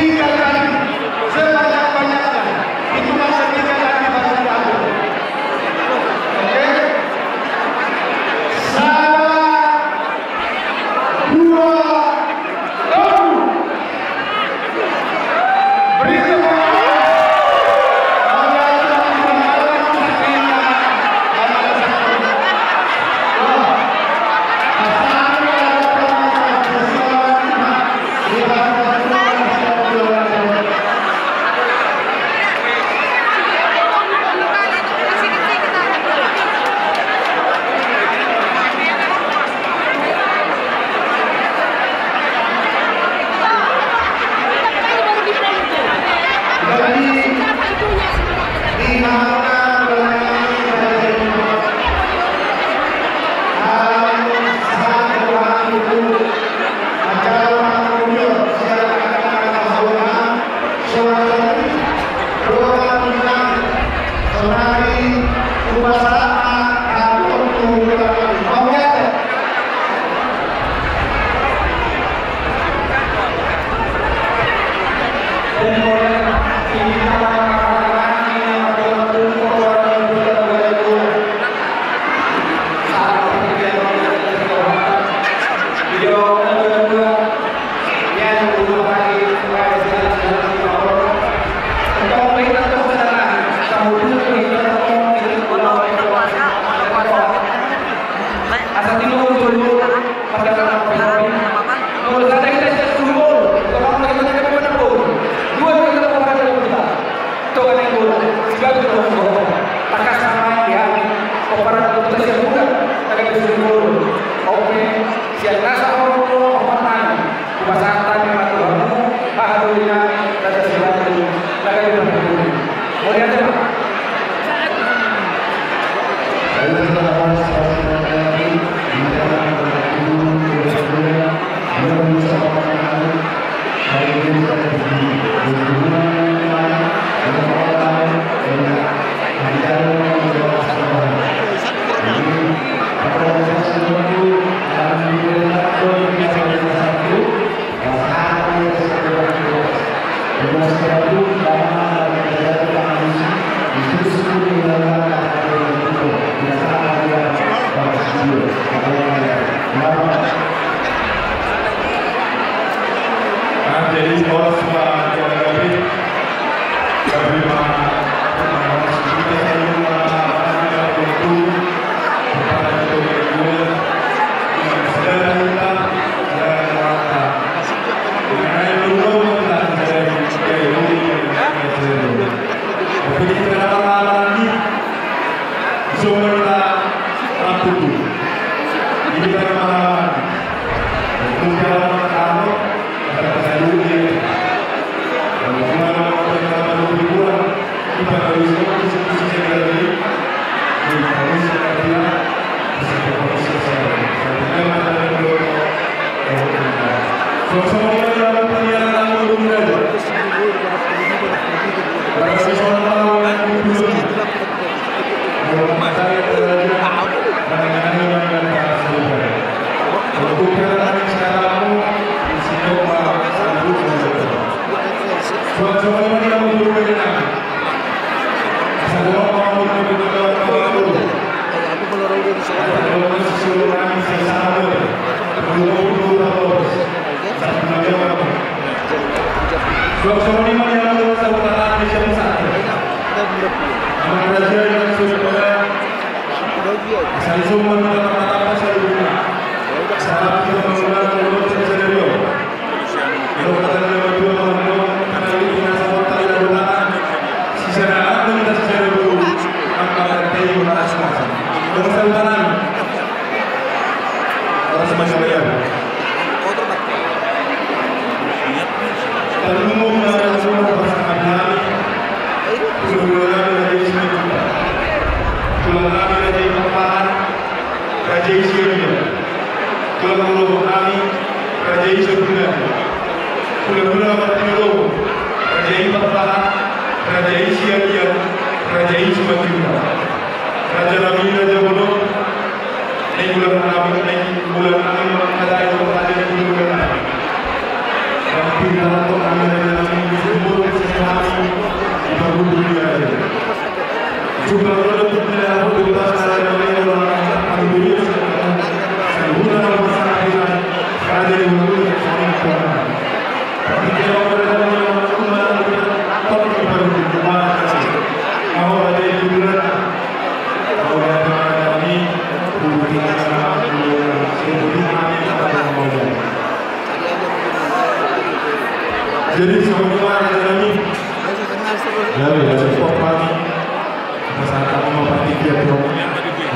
Raja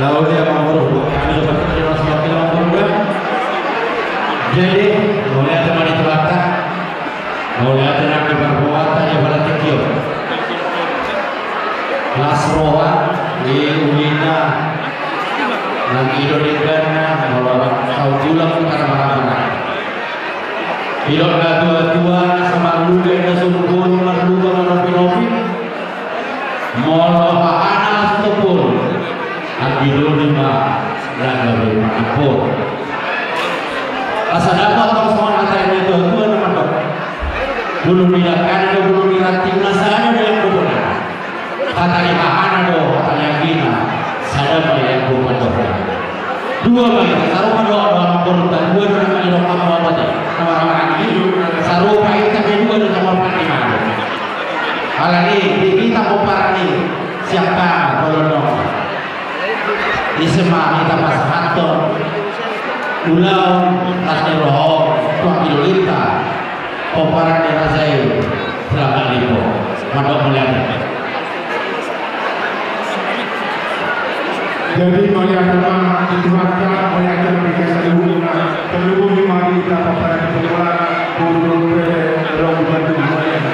Lalu dia mau kami dapat terima semakin lama. Jadi, mulai teman itu kata, mulai tenang di perbuatan yang pada tekio. Lasroa di Unina, lagi Indonesia, kalau kau pulang ke mana-mana. Hidup dua sama luda yang sungguh merluka menopi-nopi. Molo panas tepul. Agilo lima laga bermanapun. Asal dapat kalau semua antara itu tuan teman. Belum dilakukan ada belum dilatih nasanya ada yang berbeda. Kata lihaan ada kata yakina. Sadar yang berbeda. Dua kali taruh doa beruntung dua orang kali doa apa aja. Nama-nama ini saruh kait tapi dua ada nomor 45. Hal ini kita memparani siapa kalau dong. Isma kita pas kantor ulang asli roh tuan kilolita pemparan di rasai selama lipo mandok melihat. Jadi melihat nama dituarkan melihat mereka seluruh terlebih di mari kita pemparan di bola burung pele orang bantu melihat.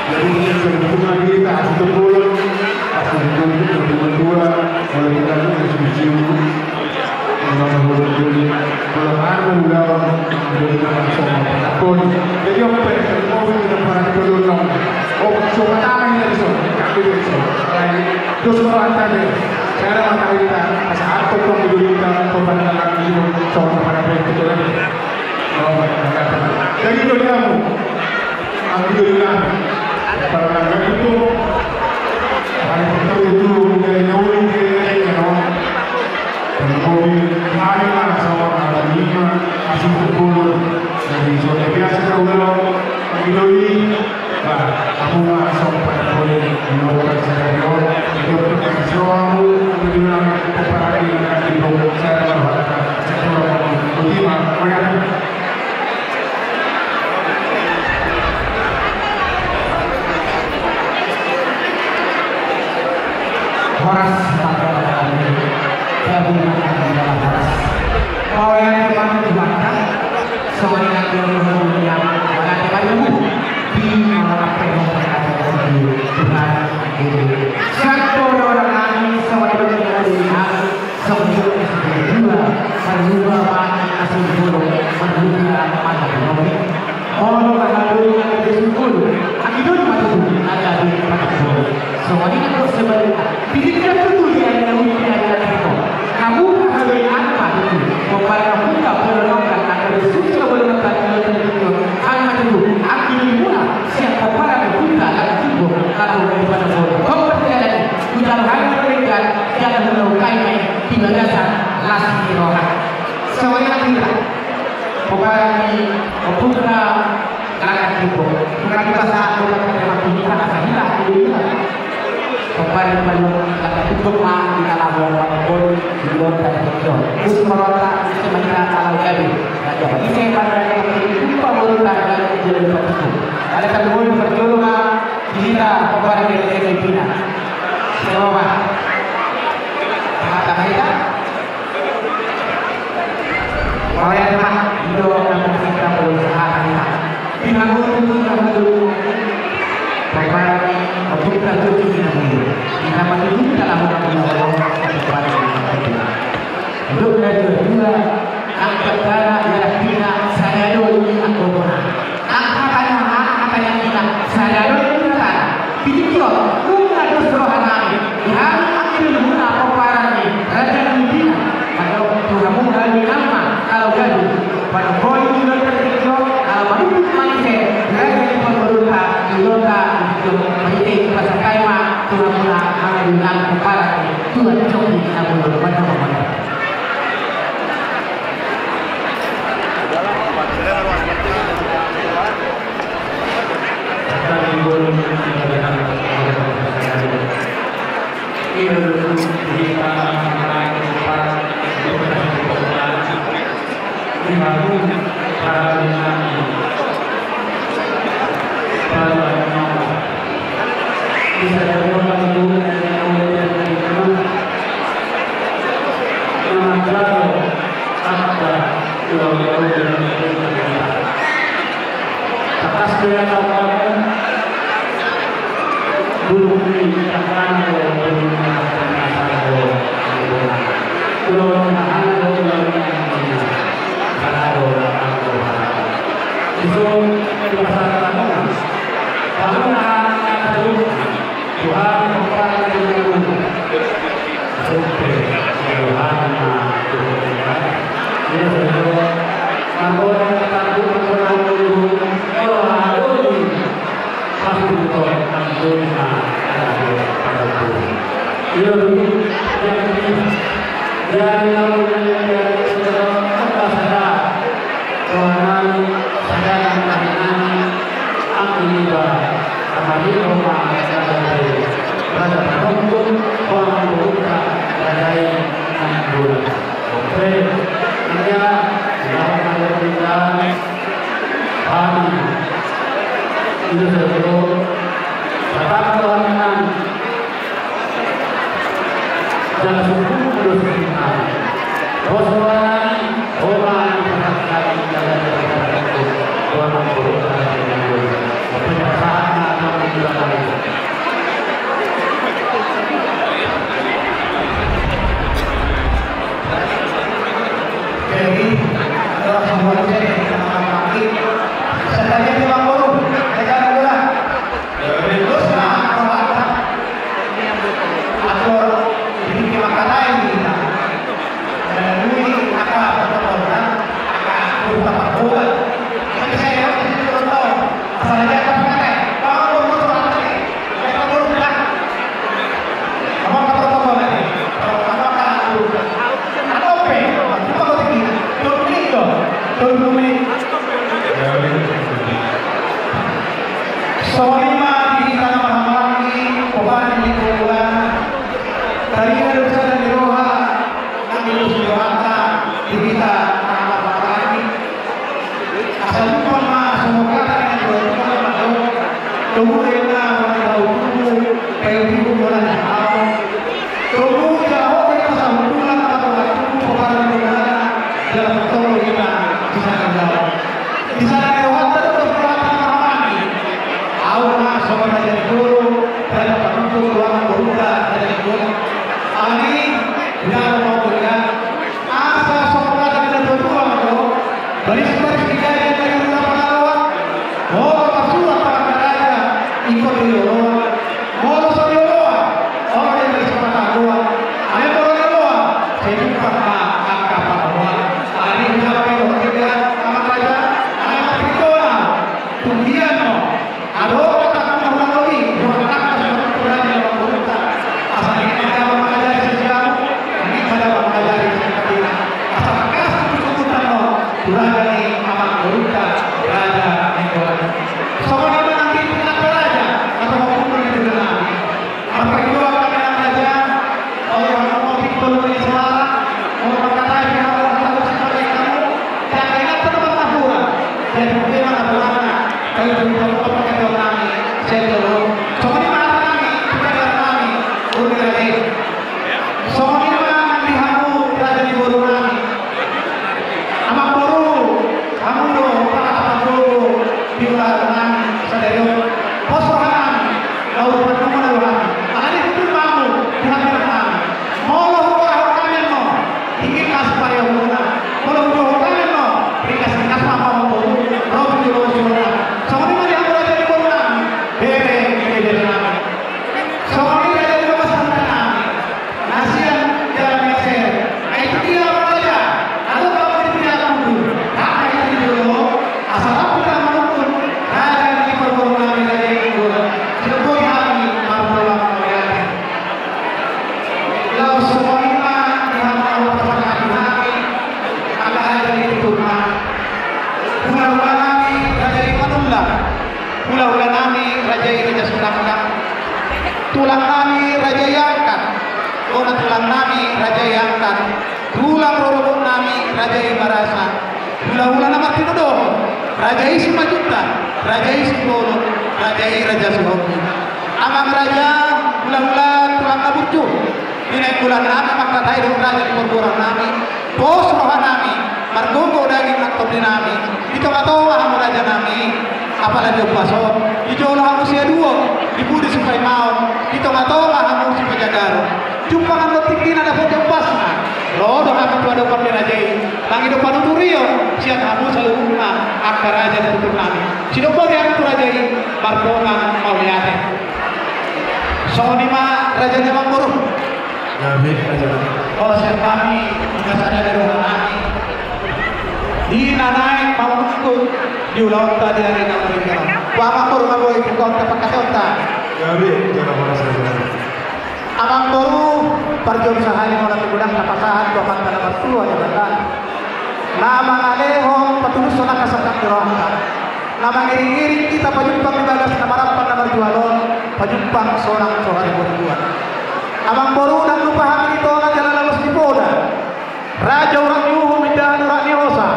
Jadi sebelum kita satu bulan asal itu berdua oleh kita diskusi kalau aku udah berikan sama pun jadi apa yang mau kita para penduduk oh cuma tahu ini so kaki itu terus berantah deh cara mata kita saat kita kita pemandangan itu sama para penduduk oh jadi itu kamu alhamdulillah para penduduk itu hari itu dari nol ke kemudian hari sama ada 5 asing sepuluh dari zona biasa kalau ini aku masuk pada boleh melakukan skenario itu persoalan kemudian kooperasi dengan itu saya berharap sesuatu ultima mereka Horas saya menggunakan dalam horas kalau yang memang dibakar soalnya yang agak terlalu di apa yang berada di Tuhan ini satu orang lain soalnya dengan sebelum dua berdua mati asal dulu berdua pada nomi orang lalu yang disebut akibat mati ada di pada dulu soalnya itu sebenarnya tidak tentu dia yang kamu harus apa itu membayar muka perlengkapan agar sudah berlengkap itu hanya itu akhirnya siapa para muka akan cukup kalau daripada bodoh kau percaya kita harus berikan jangan melukai di bagasan lasmi rohan semuanya tidak membayar membuka akan cukup bukan kita saat kita kita akan hilang kemarin kata tutup mah di dalam walaupun di luar dari kecil. Terus merota semuanya kalau jadi. Ada ini pada yang lupa merota dari jadi begitu. Ada kedua perjuangan kita kemarin dari Filipina. Coba. Kata kita. Oleh mah itu yang kita berusaha kita. Dibangun dulu. Kemarin untuk terjadi kita masih dalam untuk kedua angkat darah yang kita sadar angkona apa yang kita sadar kita pikir bukan terus rohani hari akhir guna peperangan raja dunia atau kamu hari nama kalau jadi pada poin juga terkejut baru mindset raja yang berusaha iloka itu menjadi pasal kaima Tuhan mengamalkan kepada Tuhan coba kita berbuat apa Amang baru perjom sahari mola tegudang kapasahan dua mata nomor tua jabatan. Nama alehong patulus sona kasakat dirongka. Nama ngiring-ngiring kita pajumpang di bagas nama rapat nama jualon pajumpang seorang sohari berdua. Amang baru dan lupa hamil itu orang jalan lalu di poda. Raja orang yuhum dan orang niosa.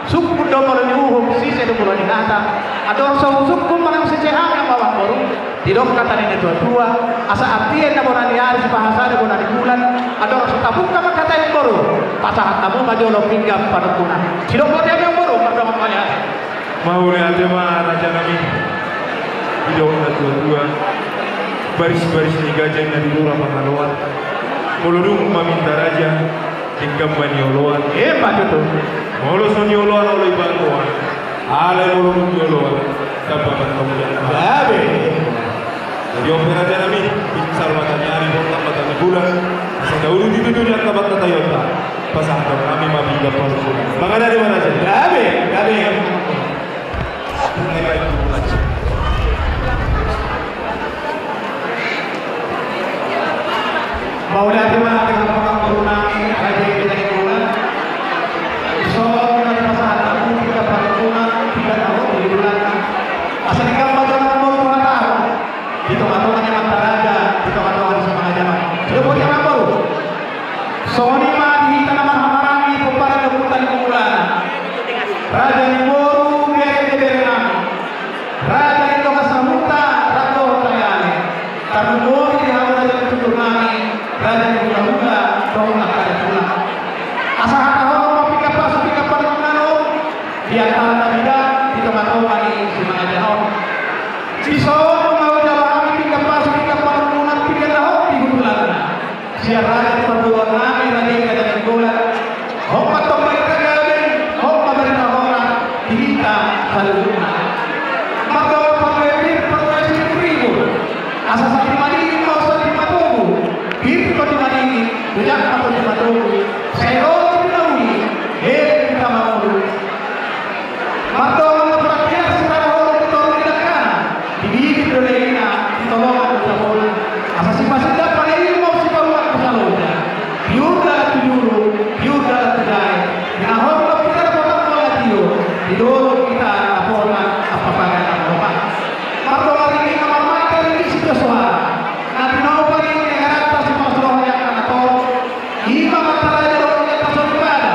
Suku domor yuhum sisi domor nata. Ador suku manang sejehang yang bawa baru. Tidak kata ini tua-tua. Asa artian na bonan hari bahasa na bonan bulan. Ador sutabuk kama kata yang baru. Pasahat tamu majolo pinggam panukunan. Tidak kata yang baru pada makanya. Mau lihat mah raja kami. Tidak na tua-tua. Baris-baris ni gajah na dilura pangaluan. Mulurung maminta raja. Tingkam manioloan. Hebat itu. Molo sonioloan oleh bantuan. Alay mulurung yoloan. Dapat kemudian. Gabe. Jadi opera raja kami. Binsar matanya hari botak matanya bulan. Sedahulu di dunia tabat kata yota. Pasangan kami mabingga panukunan. Maka dari mana saja? Gabe. Mau lihat di mana dengan orang berunangi raja yang kita bulan. Soal dari pasangan aku kita panukunan 3 tahun di bulan. Asal ikan baca mau 2 tahun. Itu aturannya mata raja. Itu aturan sama ajaran. Sudah buat yang baru. Sony mah di tanaman hamarami pepada keputan bulan. Raja yang baru biar dia Raja itu kasamuta raja tayane. Karena baru di hawa raja keturunani. Raja yang muda dong akan pulang. Asal tahu pika pengenano di antara bida di tempat kami semangat jauh. Ciso mau jalan pika pengenan pika tahu di bulan. Siar raja perbuatan kami raja yang bulan. Hokmat tombak kagak, hokmat berita orang kita saluna. Maka perwesi ribu. Asal sakit mati mau sakit matubu. Bir pati mati bujak atau matubu. Saya tahu kita mau. Maka perhatian secara orang betul tidak kan. Dibikin dolena ditolong kita bola. Asal si masih dapat ini mau si bawa ke salonnya. Yuda terjadi. Yang orang kita dapat bola tio. Didorong kita laporan apa-apa apa. Maka hari ini kamar mata ini sudah suara. Nanti mau pergi negara atas masalah yang akan atau lima mata raja orang yang tak pada.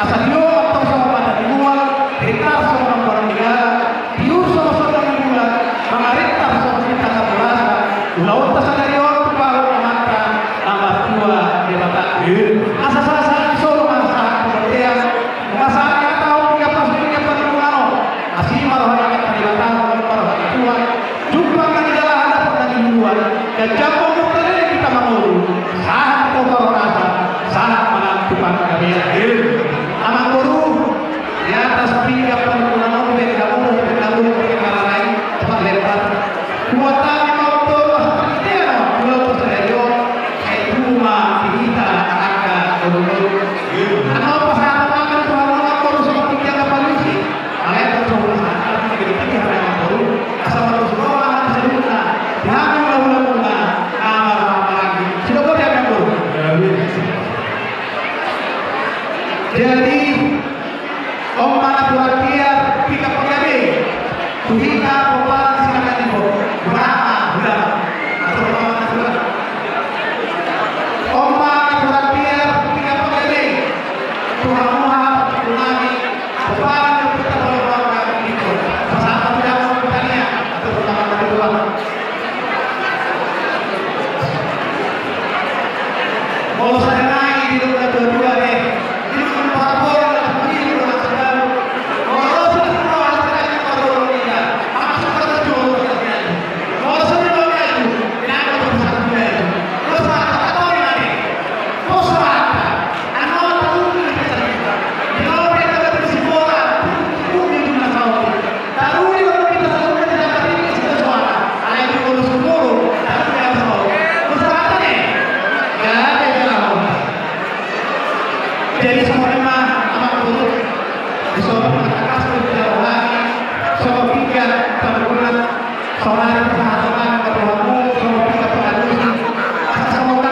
Asal dia atau sama pada dibuat, kita sama orang negara, dia sama dibuat, mengarikkan sama kita keberasa. Laut tersadari orang baru mata nama tua di mata. Asal solo masa kemudian masalah tahu tiga pasutnya perluano. Asal marah yang terlibat marah tua. Jumpa kan di jalan ada pertanyaan dibuat. Dan jambung mutare kita mengurus. Saat kau rasa, saat menentukan kami. Amang guru di atas tiga perluano dari kamu pakai cara lain cepat lebar. Kuatan motor dia pulau tersedio. Rumah kita akan berubah. Ano pasal makan Tuhan motor seperti yang polisi. Kalian terus akan begitu yang baru. Asal harus bawa seluruhnya. Jangan lalu-lalu lagi. Sudah boleh yang baru. Jadi om mana buat dia kita pengabe. Kita peparan silakan ibu. Berapa bulan atau mana bulan? Om mana buat dia kita pengabe. Tuhan Muhammad Tunami peparan kita berdoa itu. Bersama tidak bertanya atau pertama kali doa. Mau saya naik di rumah kedua deh. Ini para bola ini rumah sedang. Mau saya naik kalau ini. Apa seperti itu? Mau saya naik. Nak bersama dia. Terus apa ini? Terus apa? Anu tahu ini. Kalau kita bersibola, mungkin kita tahu. Tahu ini kalau kita tahu kita dapat ini sudah suara. Ada yang urus umur, tapi tidak tahu. Terus apa nih? Jadi semua amat buruk disuruh mengatakan seperti lagi soal tiga perbulan soal perhatian perbulanmu soal tiga perhatian asal semoga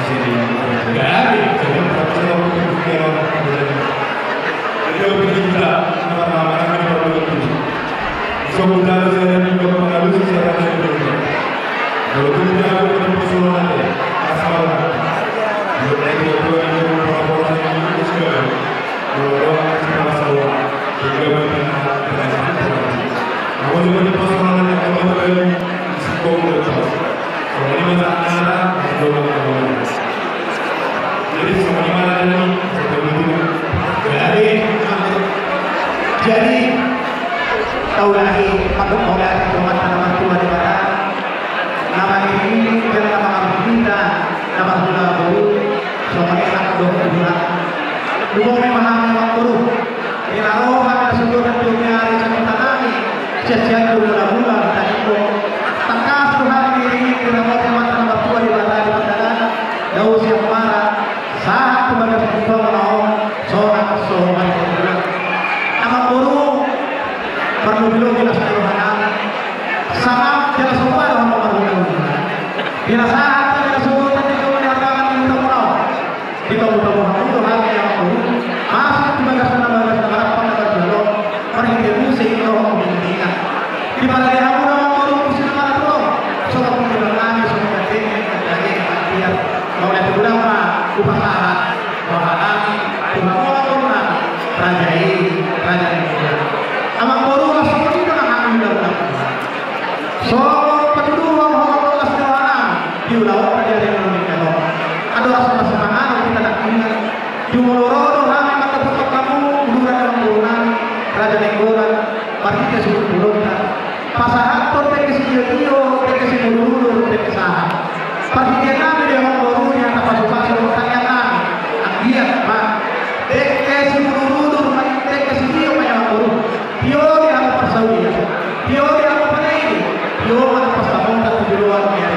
sini. Jadi profesional untuk orang dia bergila nama-nama kami perlu itu. Semudah saya juga pengaruh secara itu. Kalau kita ada persoalan ada, asal kita itu persoalan yang itu juga. Kalau kita masalah juga aku juga di persoalan yang kemarin sekolah itu. Kalau ini masalah jadi semua ini jadi tahu lagi patut oleh teman-teman tua di mana nama ini jangan nama kita nama gula baru soalnya tak dua memahami waktu ini lalu pada sudut dunia hari kami sejak gula tadi tekas Tuhan diri kita mau teman-teman tua di mana di mana jauh siap marah saat kepada kita menolong seorang nama guru perlu dulu kita sederhana sama jelas semua orang perlu bila saat kita sebut tadi kemudian kita mau di tahu-tahu itu hal yang guru masuk di bagas negara pada jalur pergi musik orang pendidikan di mana dia orang guru musik mana tuh soal pendidikan soal pendidikan dia mau lihat berapa upacara bahkan Tuhan raja ini amang baru lah seperti itu nak ambil so penduduk orang kelas dewan diulang pada hari ini kalau ada rasa semangat kita nak ingat jumlah orang yang tetap kamu bukan dalam bulan raja negoran pergi ke suku pulau pasangan tu tekis dia tekis dulu tekis sah pergi dia nabi dia orang baru yang tak masuk tanya nabi dia pak tekis dulu tekis dia banyak baru Teori apa persaudia, teori apa pada ini, teori apa persaudia tak tujuan dia.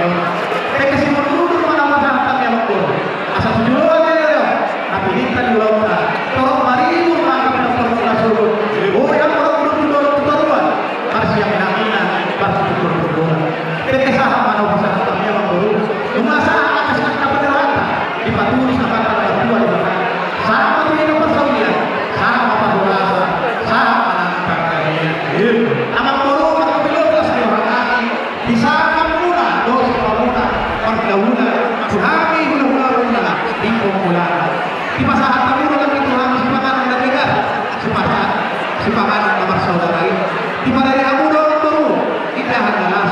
Mereka semua dulu mana masyarakat yang makmur, asal tujuan dia. Tapi kita di lautan, kalau mari maka pada persaudia suruh. Oh yang orang tujuan, harus yang menangina, harus tujuan. Mereka sah mana masyarakat yang makmur, masa atas kata penderita, dipatuhi sama kata tujuan. Sama tu ini persaudia, sama perbuatan, sama amang guru makapilotas di orang bisa kampuna dosa kampuna pergaulan kami hula-hula di kumpulan di pasahan kami dalam itu kami sepakat menjaga sepakat nomor saudara di pada hari Abu Dhabi guru kita adalah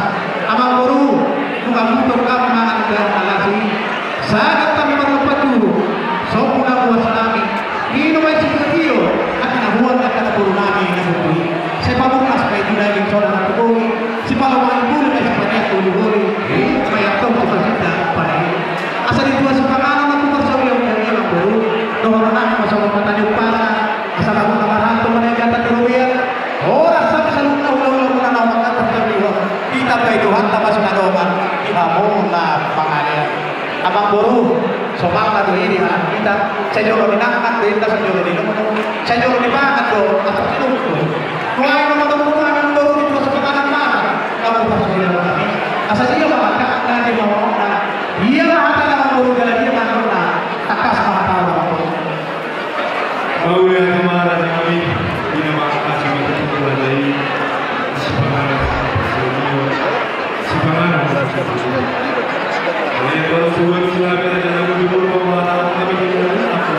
amang guru bukan untuk kami makan dan alasi sangat kami berlepas dulu sempurna buat kami minum air seperti akan buat akan guru kami yang berdui sepamuklah supaya tidak ingin saudara tergoli si pahlawan boleh dan sebanyak boleh supaya tahu cita-cita pada ini asal itu sepanganan aku bersawia dari yang baru nomor anak masalah katanya upasa asal aku kamar hantu menegata terubian orang sampai selalu ulang-ulang menanam maka terlihat kita baik Tuhan tambah sudah doman imamunlah pangalia abang boru somanglah tuh ini anak kita saya jauh minangkan kita saya jauh di saya jauh di banget tuh asal itu mulai teman-teman yang baru di persepakanan mana kamu pasti dalam kami asal dia mengatakan di bawah dia mengatakan orang baru dari dia mana takas mengatakan orang baru mau yang kemarin kami di nama kasih kita dari sepanjang ini kalau sudah silakan jangan dulu pemanasan kami kita apa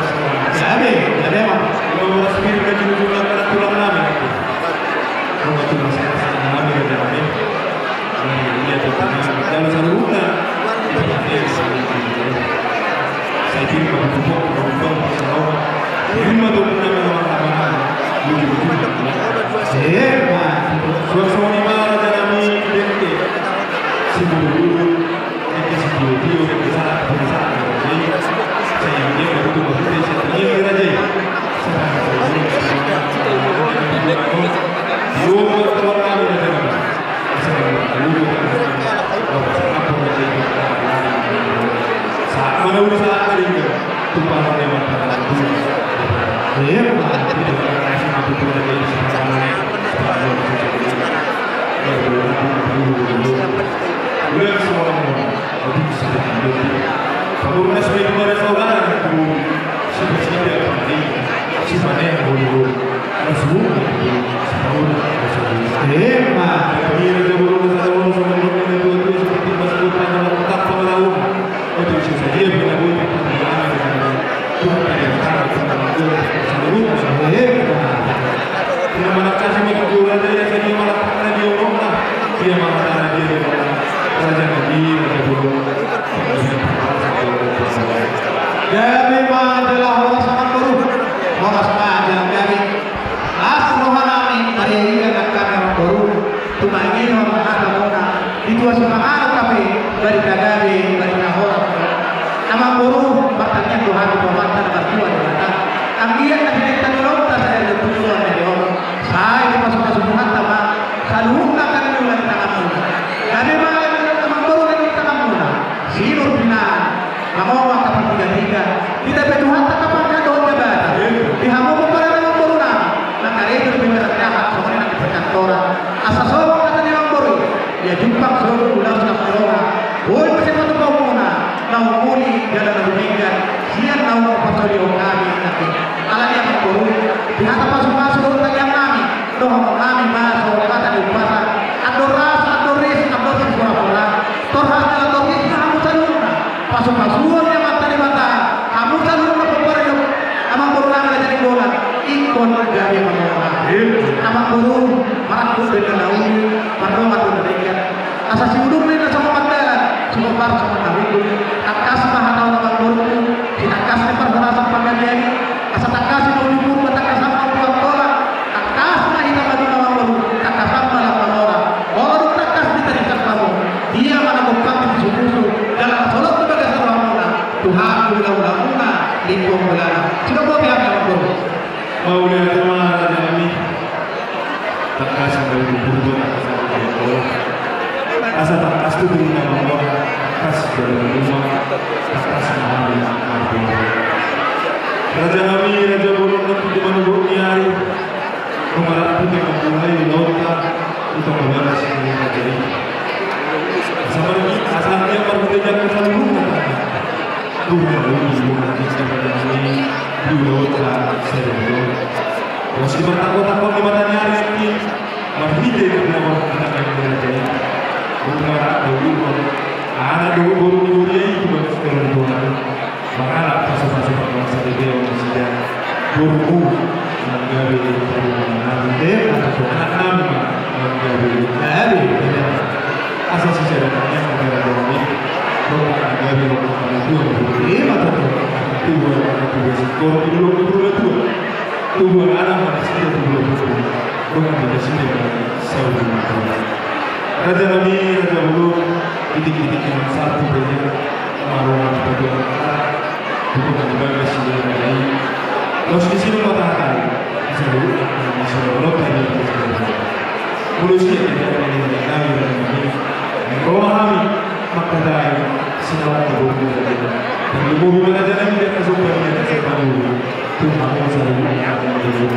jadi memang kalau resmi kita juga akan pulang lagi kalau cuma saya kami kita kami ini ada dalam satu bulan saya kira berhubung lima tu punya memang suasana ni mana kami identik sebelum video besar jadi saya dia betul betul saya ini aja Kamu masih mahal tapi dari kagabe dari nahor nama guru pertanyaan Tuhan itu mata nomor 2 datang anggian tadi kita nonton saya ada tujuan dari orang saya itu masuk mata mah selalu akan diulang tanganmu kami mah nama guru dari tanganmu sinur bina mau kapan 33 kita berdoa tak kapan ada jabatan dihamu kepada nama guru nah itu lebih berat jahat soalnya nanti perkantoran asal soal kata nama guru ya jumpa seluruh bulan sekolah boleh masih satu kaumuna naumuni jalan nabikan sian naum pastori kami nanti ala dia mengguru di hata masuk tanya kami doa kami masuk kata di pasar adoras adoris adoris pura-pura torhas adoris kamu saluna masuk yang mata di mata kamu saluna pura amang guru nang jadi bola ikon dari menolak amang guru marakut dengan naumi mardomat dengan asasi udung ini sama pandaran semua par sama nabi takas mahal nama guru takas ni perharasan panggilan asa takas itu libur takas sama orang takas mah kita bagi nama guru takas sama lapan orang orang takas diterima kamu dia mana bukan susu dalam solok sebagai seorang orang Tuhan ulang-ulanguna lingkung belana sudah boleh pihak nama guru mau lihat rumah kami takas sampai libur asa takas itu dengan Allah takas dari rumah takas mahal Raja kami Raja Bolong dan pintu menunggu nyari kemarin pun yang memulai lauta untuk membalas ini jadi sama lagi asalnya berbeda ke seluruh Tuhan ini nanti sampai ini di lauta seluruh masih bertakut-takut di mata nyari ini masih dia kenapa kita akan berjaya Bukan dulu, anak dulu baru itu baru sekolah Tuhan. Makanya pasal-pasal bangsa dia orang sudah guru menggawe nabi atau anak nabi menggawe nabi. Asal sejarahnya negara ini bukan menggawe orang tua ini atau tua sekolah tua anak manusia bukan dari sini saudara. Raja kami, Raja Bulu, titik-titik yang satu saja marungan bagian untuk berbagai sejarah ini. Los di sini matahari, seluruh nasional tadi manusia tidak ada yang kami dan kami. Kalau kami maka dari sinar tubuh kita dan tubuh kita jangan tidak kesukaan kita separuh Tuhan yang selalu mengatur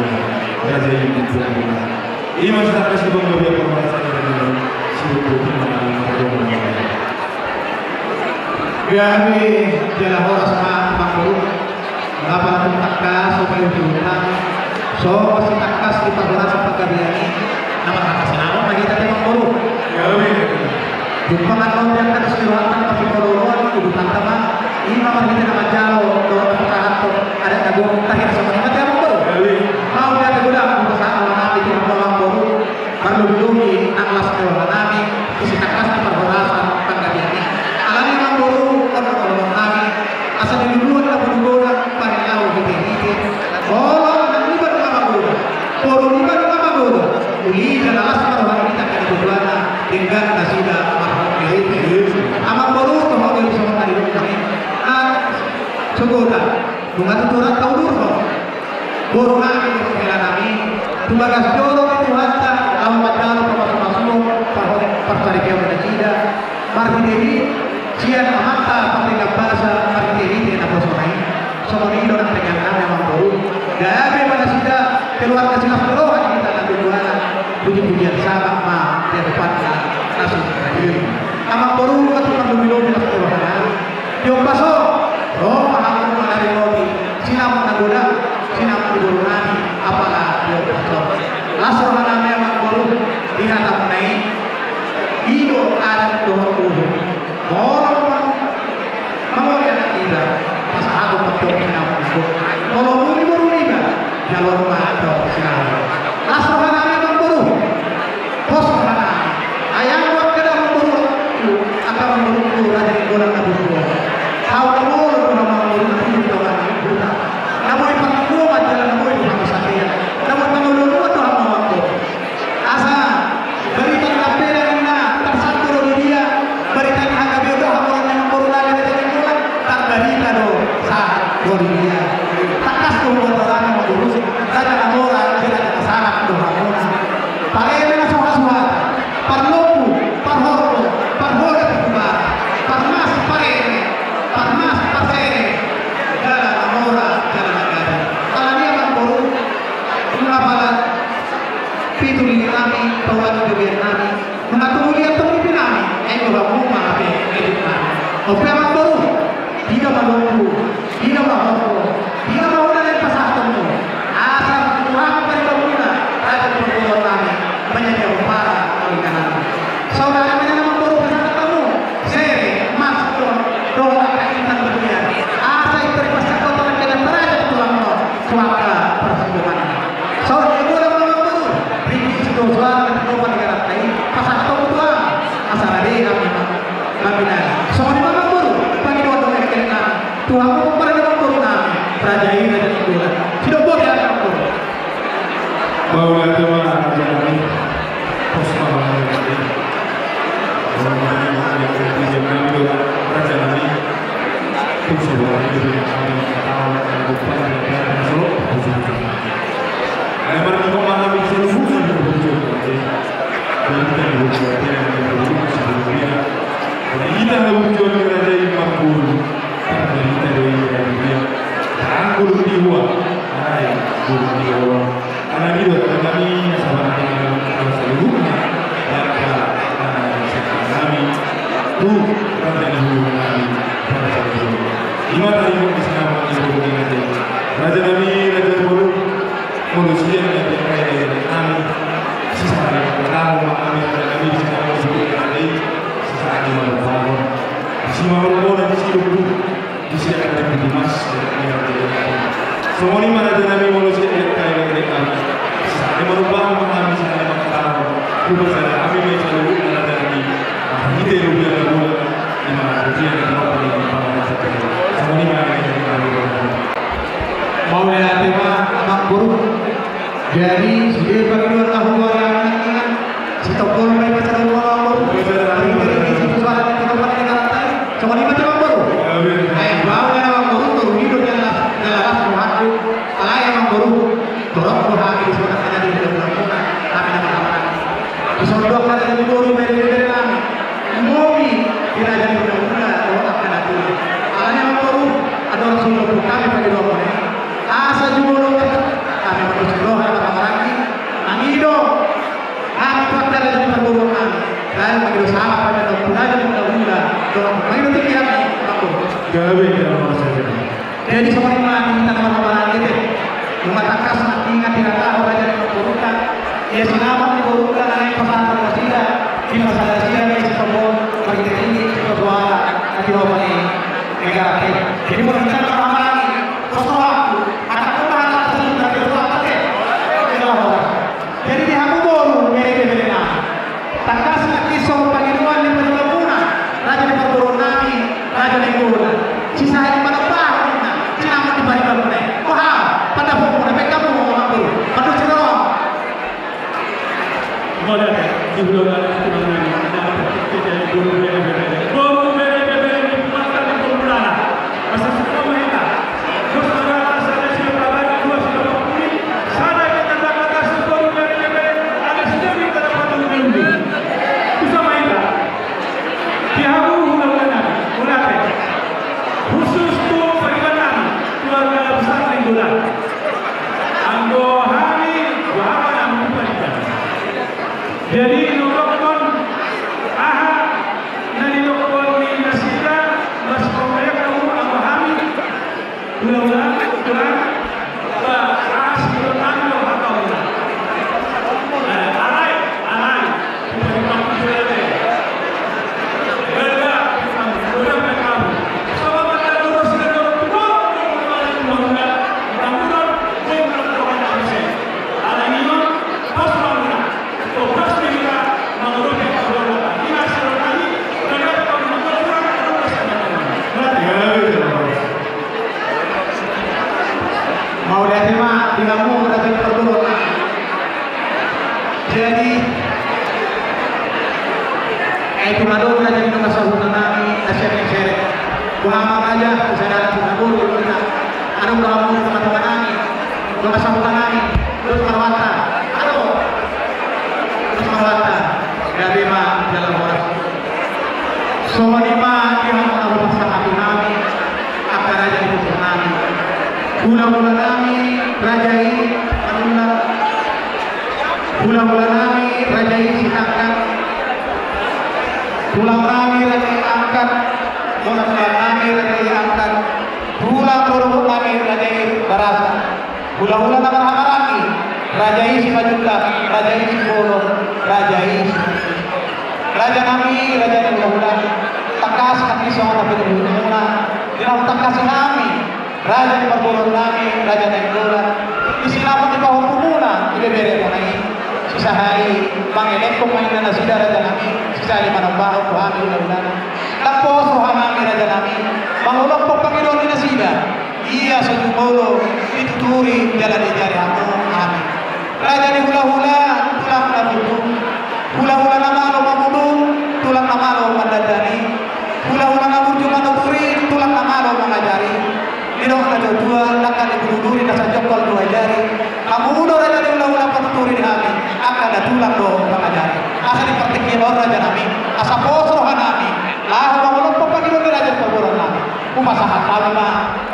Raja yang diturunkan. Ini masalah kehidupan bagi permasalahan ini. Kami jalan horas sama makhluk mengapa pun takas supaya diulang so masih takas di perhoras pagkabiani nama takas nama bagi tadi makhluk jumpa kan yang takas diruangkan tapi kolon ibu tantama ini nama kita nama jauh doa pertahanan ada tabung tahir sama nama dia makhluk mau dia tegudang untuk saat anak itu makhluk perlu dilungi aklas keluarga nami isi takas di perhorasan pagkabiani alami makhluk kalau kami asal dulu ada berguna pada lalu kita kalau nanti berapa guna kalau bukan apa guna ini adalah seorang kita akan berguna dengan nasida makhluk ini amat baru tuh mau dari semua tadi kami sekolah bunga tuturan tahu dulu baru kami berkira kami tugas jorok itu hanta amat dalam masuk pertarikan nasida marhini Sian mata pakai bahasa arti ini apa soalnya soalnya orang pegangan memang baru dan pada sudah keluar ke sini keluar kita nanti buana puji-pujian sahabat mah di depannya langsung terakhir amak baru atau perlu minum di keluarga yuk paso oh paham dari roti sinam nagoda sinam nani apalah yuk paso langsung memang baru di hadapan naik hidup ada 20 orang Oke amat baru. Tidak menunggu. Tidak menunggu. Tidak mau dari pasatmu. Asal Tuhan bergabunglah. Raja berdoa kami menjadi para kanan. Saudara menyenangkan baru bersama kamu. Seri masuk doa kaitan berdunia. Asal terpaksa kau terkena teraja Tuhan kau. Suaka persembuhan. Saudara ibu dan baru beri suara berdoa negara lain. Pasal kau Tuhan. Asal ada kami mabina. Semua di mana baru bagi doa doa kita. Tuhan kau pada doa baru Raja ini raja itu. Tidak boleh ada aku. Bahwa tema raja kami posma ini. Yang kami raja kami khusus dari kami tahu dan bukan dari Solo. Ada berapa pemahaman seluruh berhubung dan kita berhubung dengan berhubung sebelumnya. Kita berhubung raja yang makbul. Kita dari dia. Guru diwa, guru diwa. Anak itu kami sama dengan seluruhnya. Maka kami tu raja guru kami pada saat itu. Lima hari pun bersama ibu kita. Raja kami raja guru manusia yang terkait dengan kami. Sesaat yang pertama kami raja kami sekarang disebut kami sesaat yang berbangun. Semua orang dan seluruh disiapkan di Dimas semua ini mana nabi manusia yang kaya dengan saat ini merubah memahami saat ini mengetahui bukan saja kami mencari mana nabi kita yang lebih dahulu di mana ujian yang terlalu di bawah semua ini mana yang kami mau ya tema anak guru jadi sudah bagi 2 tahun orang si tokol mereka sedang ngomong dari suara kita pada negara semua ini macam baru bawa orang guru turun hidup dalam Tuhanku alai orang guru turun Tuhan di sana ada di dalam Tuhan kami nama disodok pada dari guru dari kami mobi tidak jadi benar-benar orang akan ada alai orang guru ada orang sudah kami pada doa asa juga kami manusia doa apa lagi angido kami pada dari guru kami dan bagi sama pada Tuhan dan mudah-mudahan doa bagi tinggi kami gawe dalam masa ini. Jadi seperti mana kita orang-orang itu mengatakan sangat ingat tidak tahu raja yang berburukan ya selamat diburukan naik pesantren Rasida di masa Rasida yang disebut bagi tinggi suara di bawah ini negara ini. Jadi menurut orang-orang ini sesuatu ada kemana tersebut dari luar tadi jadi di aku baru beda-beda takkan sangat kisah bagi Tuhan yang bergabungan raja yang berburuk nami raja yang bergabungan sisa yang pada kenapa dibalik bangunan? Wah, pada bangunan mereka mau ngomong Aduh cerong. Boleh, di belum ada bangunan ini. Kita jadi guru beda-beda. Guru beda-beda ini bukan di bangunan. Masa semua mereka. Terus ada sana siapa lagi 250. Sana kita kata guru beda-beda. Ada sendiri kita dapat menunggu. Bisa mereka. Dihabu mudah-mudahan. Mulai. Khusus tuh perkenan keluarga besar Linggulan. Anggo hari berapa yang memperhatikan. Jadi nurokon aha nani nurokon di nasida mas pemerintah kamu anggo hari bulan as bulan atau alai kita dipakai sudah mau lihat tema tinggalmu berada di perturunan. Jadi itu madon raja di nama sahutan nami asyik yang seret. Muhammad raja kesadaran sunabur kita. Anu kamu teman-teman nami nama sahutan nami terus marwata. Aduh terus marwata dari ma dalam orang. Semua lima yang mengaruh hati nami akan raja di perturunan nami. Bulan-bulan nami raja ini bulan-bulan nami raja ini silakan pulang kami raja angkat Parborong kami Raja Barasa. Hula-hula nama Hamaraki. Raja Isi Majuta, Raja Isi Bolo, Raja Isi. Raja kami, Raja yang hula-hula. Takas kami semua tapi hula-hula. Dinam takas kami. Raja di Parborong kami, Raja yang hula. Isilapan di bawah pumuna, ibebere mo na sisa hari, manginek kung may nanasida Raja kami, sisa lima ng baho, kuhami hula-hula. Lapos, kuhamami Raja kami, mangulong po Panginoon ni nasida. Iya sa jumolo, ituturi jalan di jari ako, amin. Raja ni hula-hula, tulang na bulong. Hula-hula na malo mamulong, tulang na malo mandadani. Hula-hula na mujo manuturi, tulang na malo mangajari. Dinong na dua, lakan ibuluduri na sa jokol dua jari. Mamuno Raja ni hula-hula patuturi di amin, akan na tulang do mangajari. Asa di partikin Raja namin, asa posrohan namin. Mamulong po Panginoon ni Raja Parborong namin. Umasahan kami na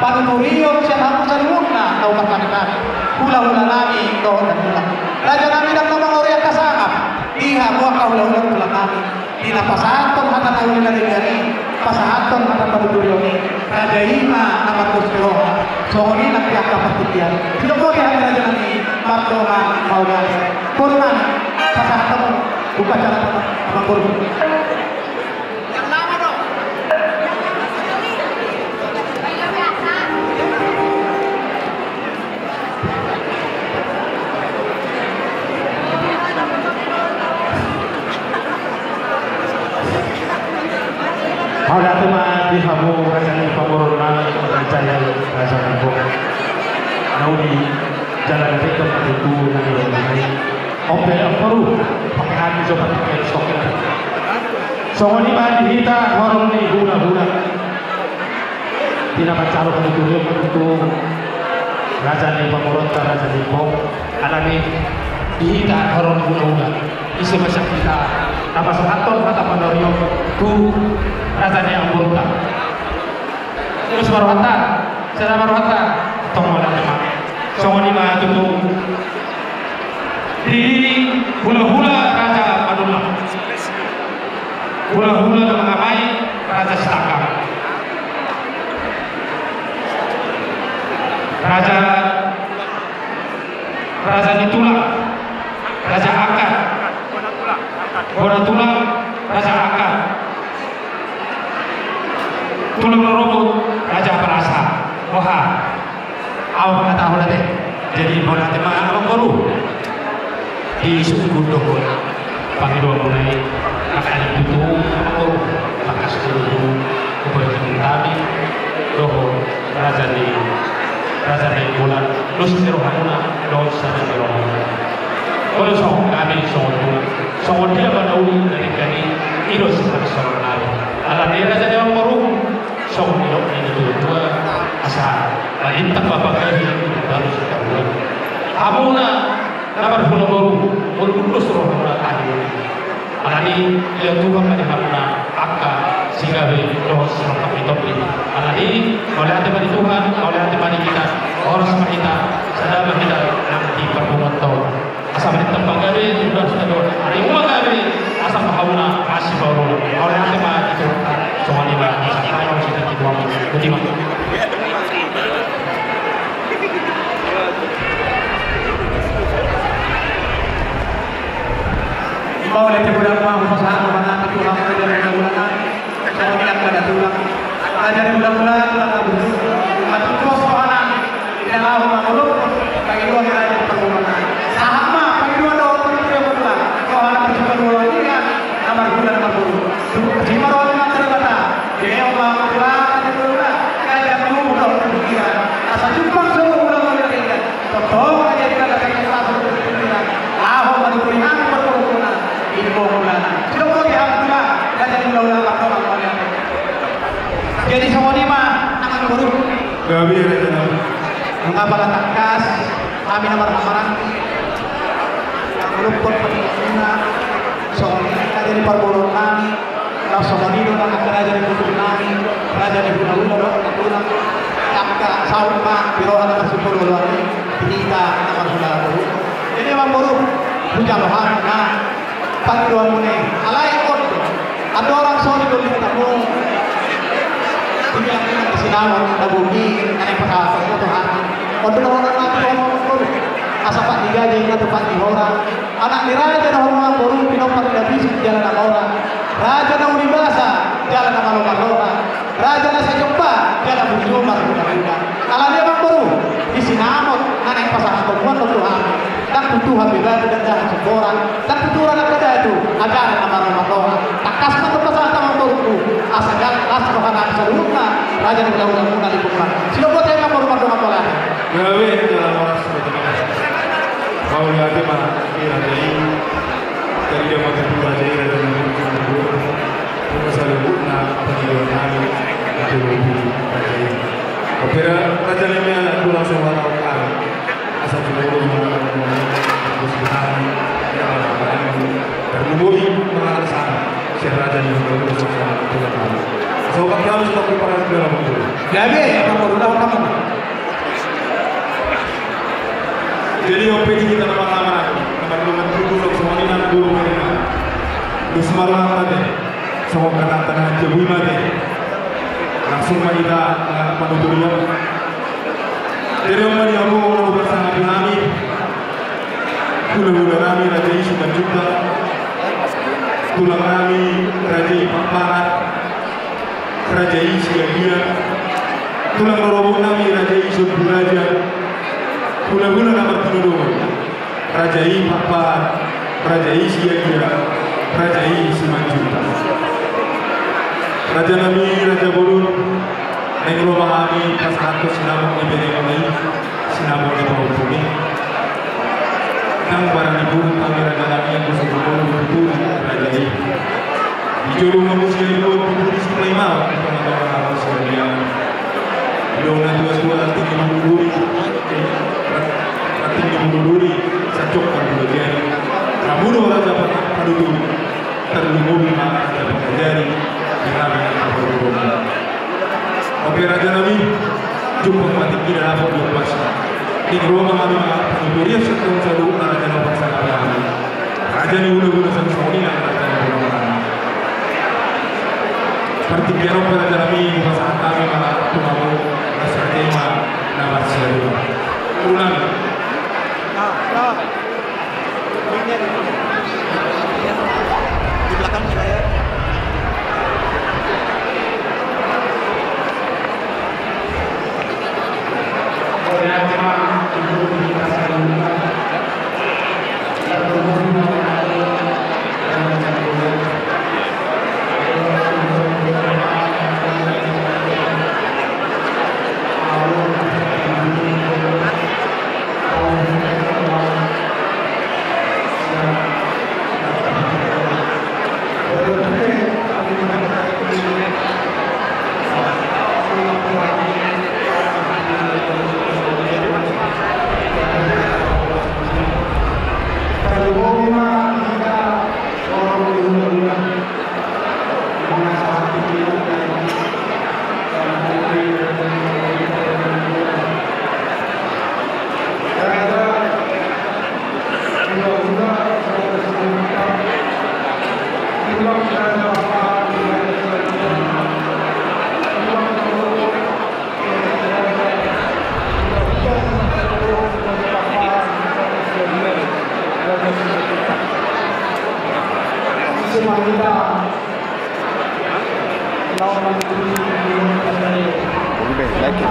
panunuriyo siya namin sa limog na naupat kami. Hula-hula namin, doon na hula. Raja namin ang namang oriyak kasangap. Iha mo ang kahula-hula tulang namin. Dinapasahaton hata na huli na rin pasahaton hata panunuriyo ni Raja Ima na magkustro. So, hindi nagpiyak kapatidyan. Sino po kaya Raja namin? Martoma, Maulan. Purunan, pasahaton mo. Upacara mo, mga kurbo. Pada tema di hamu Raja ni Parborong Raja yang Raja Nambok. Naudi jalan mereka itu nanti. Oke, baru pakai coba pakai stoknya. Soalnya mah kita orang ni guna-guna. Tidak baca lo itu Raja ni Parborong Raja ni Nambok. Alami kita orang guna-guna. Isi masa kita. Apa sehaton kata Pandorio tu rasanya yang buruk. Terus marwata, secara marwata, tolong ada teman. Soalnya lima itu di hula-hula Raja Padula, hula-hula mengamai Raja Setaka, Raja Nitulang, Raja Akar. Orang tulang Raja Akar, tulang robot Raja Perasa. Wah, awak nggak tahu deh. Jadi mau nanti mana baru di suku Gunung Panggilan mulai akan itu aku makas dulu kebajikan kami doh Raja di bulan terus terohana doh sana terohana. Kalau soal kami soal dia banauli dari kami itu sebenarnya ala dia Raja yang baru soal ini dua asa intak bapak kami baru sekarang amuna nabar baru terus rohana tadi ala ini dia tuh kami haruna akka sigawe terus kami topi ala ini oleh hati bani Tuhan oleh hati bani kita orang sama kita sedang kita nanti pertemuan tahun asal tempat gawe sudah ada rumah gawe asal bahawna masih baru oleh hati mah itu soal ini saya sudah tidak mau bagaimana Mau lihat budak mau usaha mana itu orang dari bulan saya lihat pada tulang ada bulan-bulan tulang abu atau kos mana tidak tahu mengeluh bagi dua ada pertemuan sama bagi dua pertemuan bulan kalau ada pertemuan bulan ini kan nomor bulan jika orang yang terbata dia orang bulan itu bulan kayak dulu bulan pikiran asal jumpa semua bulan ini betul aja kita dapat satu pikiran ahok berperihan berperumunan ini bulan coba lihat juga ada bulan apa jadi semua ini mah akan buruk Gabi Raja mengapa takas kami nomor amaran luput pentingnya soalnya Raja di Parborong kami kalau semua ini doang akan Raja di Parborong kami Raja di Bulan doang pulang kakak sauma biro ada masuk Parborong ini kita nomor bulan baru jadi memang buruk hujan lohan nah panggilan mune alai kot ada orang soal di kamu tinggal di sinamon nabugi kanang pasasok mo Tuhan. Untuk orang natin orang asa pak digaji na tupat di orang. Anak ni raja na hormat baru pinopat na bisik jalan na orang. Raja na unibasa jalan na maloma-loma. Raja na sa jumpa jalan berjumpa muda-muda. Kalau dia bang baru di sinamon kanang pasasok mo Tuhan. Dan Tuhan bebas dan jalan sekoran dan tuturan ada itu agar nama Ramadan takas na pasasok mo baru asagal as rohana absolutna raja na ulang muna di bukan. Sino po tayo ng Ramadan pala? Grabe dalam orang seperti ini. Kau lihat mana kira jadi dari dia makan dua jadi ada yang dua. Kita selalu nak penjualan hari itu jadi. Opera raja ini aku langsung orang kali. Asal cuma orang terus berani terbubui mengarah sana. Si raja ini terus sama tulang kali. Sobat kami sudah preparasi dalam waktu. Grabe, apa perlu kamu? Jadi yang pergi kita nama-nama dengan dulu semua ini nak dulu mereka. Di semalam tadi, semua kata-kata jebui mati. Langsung kita penutup. Jadi orang yang mau bersama kami, kula kami raja Yesus dan juga tulang kami raja Pamparan, raja Yesus yang dia, tulang robo kami raja Yesus belajar. Guna-guna nomor penduduk Raja I Papa Raja I Siagira Raja I Simanjuta Raja Nabi Raja Bolun Negro Mahami Pasahato Sinamong Iberekonai Sinamong Ibahupuni Nang barang ibu kami Raja Nabi yang bersebuah betul Raja I Dijolong manusia ibu Bukuri Siklaimau Teman-teman manusia yang Ilona tua-tua nanti dimuduri nanti dimuduri Sacok bagian Ramuno raja penduduk terlumuri raja pengajari di kami yang Oke raja Nabi jumpa mati tidak dapat dilepas di Roma kami penduduk dia sekarang selalu raja Nabi sangat kami raja ini udah satu soni yang raja Nabi seperti biaro raja Nabi di masa kami malah tumamu rasa tema nama selalu ulang di belakang saya.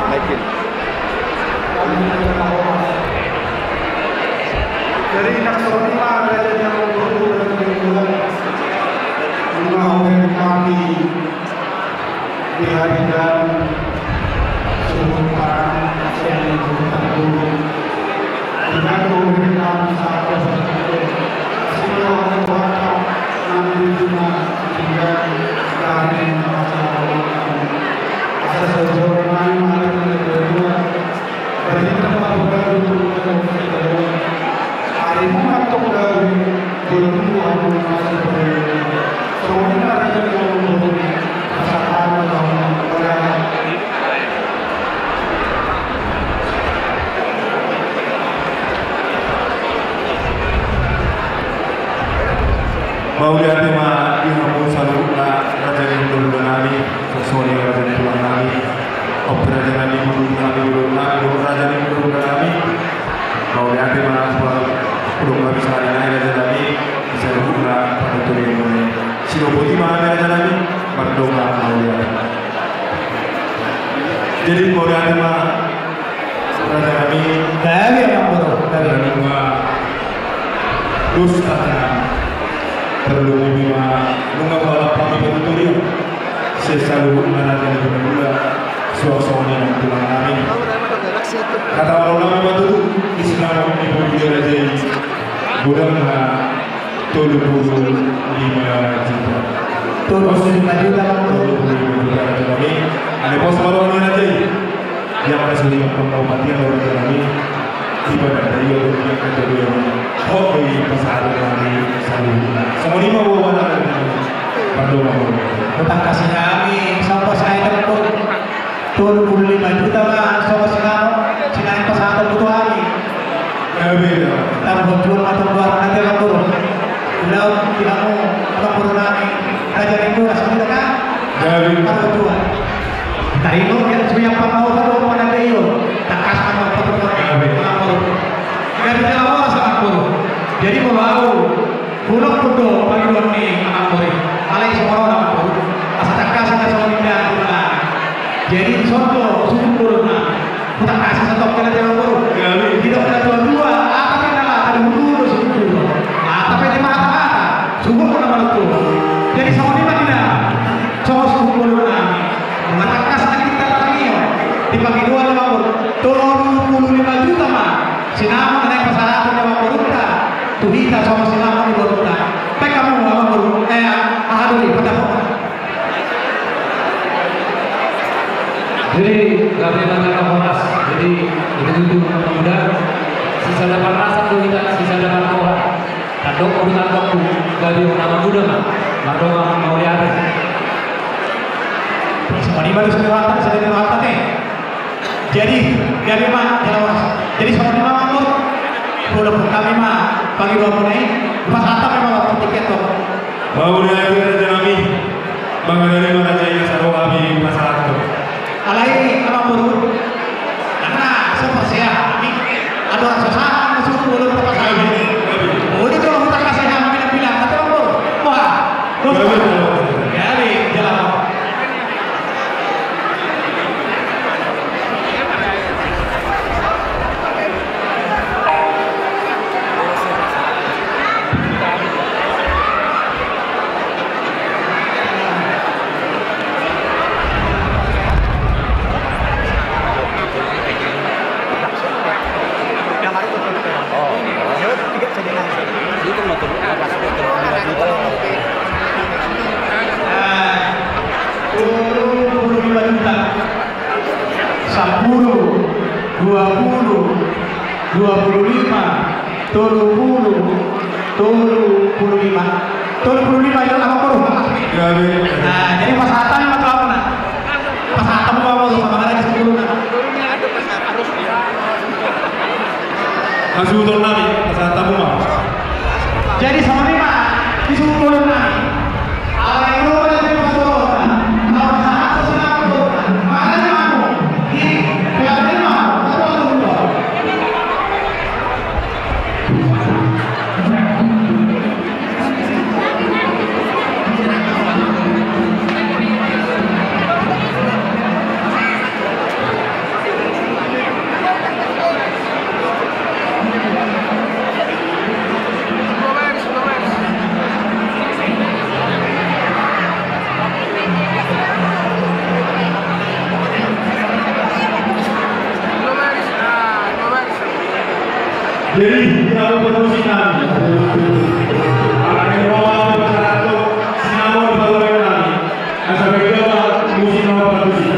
Like it. Dari naksonima raja yang berbulan mengalir kami di hari dan semua orang yang bertanggung dengan memberikan satu semua orang nanti cuma tinggal dari masalah asal sejauh mana berdua dari tempat baru hari mengatuk dari berbuah masih berdua semua raja yang pasangan orang Jadi mau ada Raja kami Dari yang bro, dari dua dusta perlu lima bunga balap kami bertutur saya selalu menanyakan kepada suasana yang tulang kami kata orang lama itu Islam ibu dia raja gudang tolong 5 juta turun 5 juta kami ada pos baru raja yang kasih pengobatan orang kami ibadah dari yang kedua hobi pasar kami selalu semua lima bawa pandu utang kasih kami sampai saya turun 25 juta lah sama sinang pasar butuh kami beda taruh jual atau keluar nanti akan turun udah tidak mau atau turun kami raja itu rasanya kan taruh jual tadi itu yang sebanyak mau taruh mana dia tak kasih sama jadi mau pulau pulau pagi dua nih anak murid alai semua orang pun asal kasih sama dia jadi contoh suku turun kita kasih satu kali jangan baru tidak ada dua tapi kalah ada dulu suku tapi di mata suku pun nama itu jadi sama di mana coba suku turun mata kasih kita lagi dibagi dua turun 25 juta mah sinama naik persyaratan yang berunta tuh kita sama sinama di berunta baik kamu mau berunta ahaduli pada jadi gak boleh banyak komunitas jadi itu muda sisa 8 tuh kita sisa 8 orang kadok urutan waktu dari nama muda mah kadok mau lihat semua ini baru sedang nih jadi dari mana jadi semua ini mah udah kami mah pagi dua mulai pas atap memang waktu tiket tuh mau lihat raja kami bangga dari mana jaya sarung kami pasar itu alai apa buru karena semua saya ini ada orang sesama masuk belum tempat saya udah kalau kita kasih sama kita bilang tapi apa buru wah jadi jalan jadi pas hatam yang atau apa pas hatam mau sama lagi 10 kasih utang nami pasar tamu mah jadi sama lima disuruh turun nami ala itu ada di pasar kalau satu senang makanya aku ini biar lima atau dulu jadi kita perlu sinami akan bawa pasar itu sinamo di bawah kami asal kita musim apa tu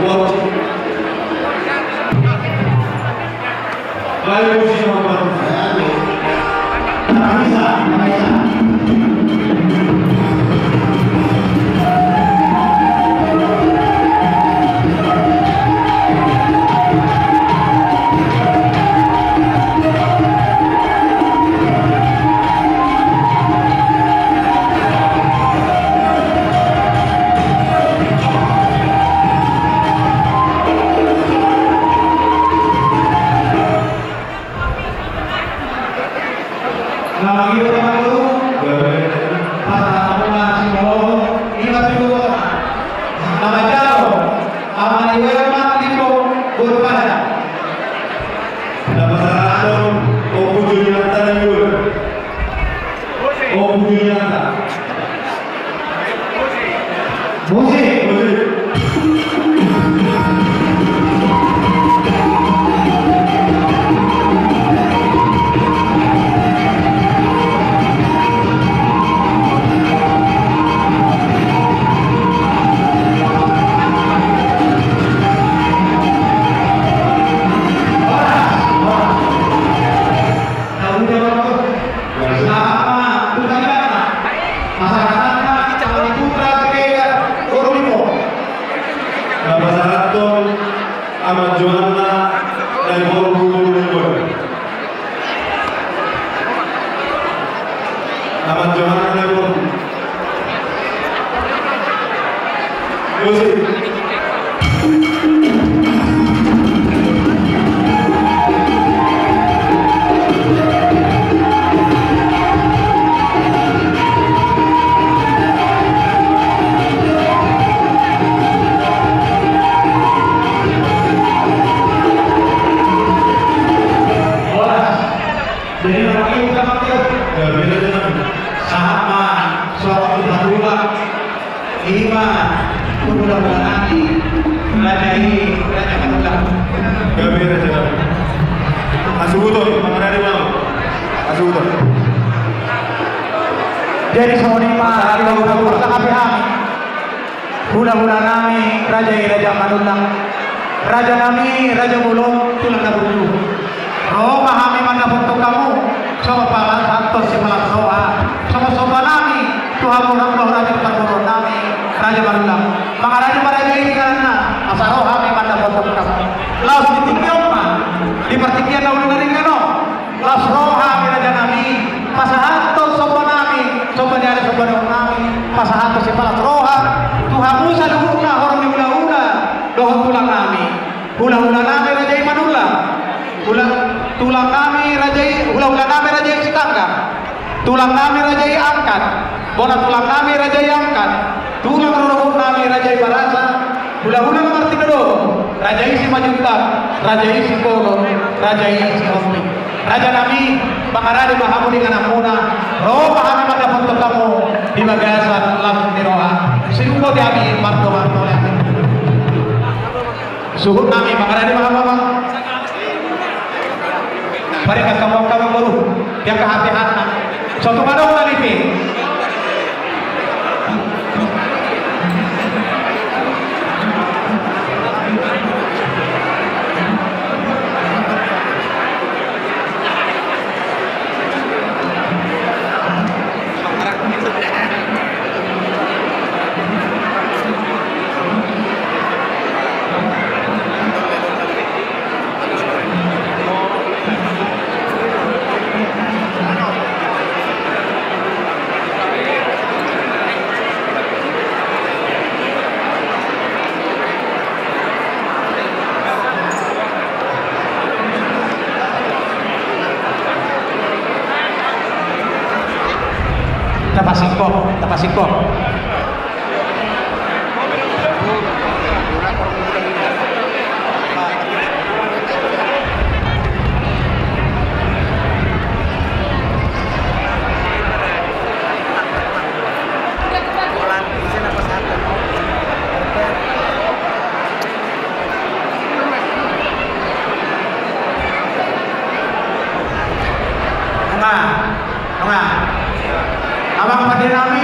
Watch. Baik posisi nomor 4. Bisa. Jadi semua hula-hula nami Raja Manulang, Raja nami Raja Bulong tulang nabuju. Roh pahami mana bentuk kamu, sama paman santos si malam soa, sama nami Tuhan orang Raja Perburuan nami Raja Manulang. Maka Raja ini karena asal roh kami mana bentuk kamu. Laos ditinggiau mah, di pertinggian daun dari kano. Laos roh kami Raja nami, pasahantos sopa nami, sopa dari sopa nami, pasahantos si palas roha. Tuhan Musa dulu orang di hula-hula, dohon tulang kami, hula-hula nami Raja Manulang. Tulang kami Raja hula-hula kami Raja Sikangga, tulang kami Raja Angkat, bona tulang kami Raja Angkat, tulang roh kami Raja Barasa, hula-hula nomor 3 Raja Isi Majuta, Raja Isi Kogo, Raja Isi Hombi, Raja nami Pangaradi Mahamudi Kanamuna, roh pahami maka untuk kamu di bagasan langsung di roha, singko diami marto suhut nami Pangaradi Mahamama. Mereka kamu baru yang kehati-hati suatu madong nalipi Tapasiko. Abang pada nami